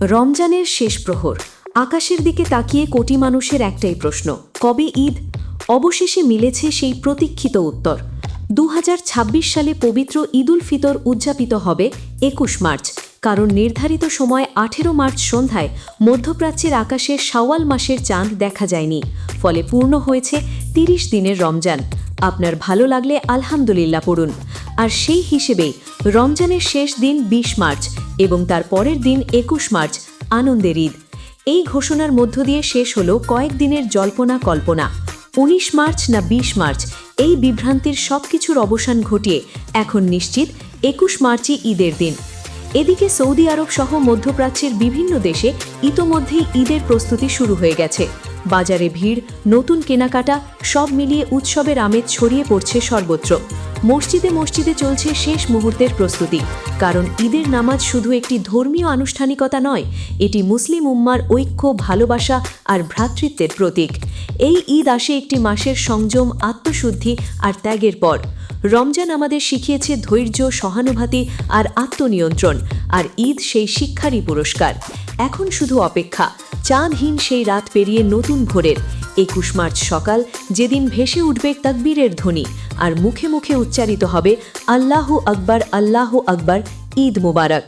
রমজানের শেষ প্রহর, আকাশের দিকে তাকিয়ে কোটি মানুষের একটাই প্রশ্ন, কবে ঈদ? অবশেষে মিলেছে সেই প্রতীক্ষিত উত্তর। 2026 সালে পবিত্র ঈদুল ফিতর উদযাপিত হবে 21 মার্চ, কারণ নির্ধারিত সময় 18 মার্চ সন্ধ্যায় মধ্যপ্রাচ্যের আকাশে শাওয়াল মাসের চাঁদ দেখা যায়নি, ফলে পূর্ণ হয়েছে 30 দিনের রমজান। আপনার ভালো লাগলে আলহামদুলিল্লাহ পড়ুন। আর সেই হিসেবেই রমজানের শেষ দিন 20 মার্চ এবং তার পরের দিন 21 মার্চ আনন্দের ঈদ। এই ঘোষণার মধ্য দিয়ে শেষ হলো কয়েকদিনের জল্পনা কল্পনা। 19 মার্চ না 20 মার্চ, এই বিভ্রান্তির সবকিছুর অবসান ঘটিয়ে এখন নিশ্চিত 21 মার্চই ঈদের দিন। এদিকে সৌদি আরব সহ মধ্যপ্রাচ্যের বিভিন্ন দেশে ইতোমধ্যেই ঈদের প্রস্তুতি শুরু হয়ে গেছে। বাজারে ভিড়, নতুন কেনাকাটা, সব মিলিয়ে উৎসবের আমেজ ছড়িয়ে পড়ছে সর্বত্র। মসজিদে মসজিদে চলছে শেষ মুহূর্তের প্রস্তুতি, কারণ ঈদের নামাজ শুধু একটি ধর্মীয় আনুষ্ঠানিকতা নয়, এটি মুসলিম উম্মার ঐক্য, ভালোবাসা আর ভ্রাতৃত্বের প্রতীক। এই ঈদ আসে একটি মাসের সংযম, আত্মশুদ্ধি আর ত্যাগের পর। রমজান আমাদের শিখিয়েছে ধৈর্য, সহানুভূতি আর আত্মনিয়ন্ত্রণ, আর ঈদ সেই শিক্ষারই পুরস্কার। এখন শুধু অপেক্ষা, চাঁদহীন সেই রাত পেরিয়ে নতুন ভোরের 21 মার্চ সকাল, যেদিন ভেসে উঠবে তাকবীরের ধ্বনি আর মুখে মুখে উচ্চারিত হবে আল্লাহু আকবার, আল্লাহু আকবার, ঈদ মুবারক।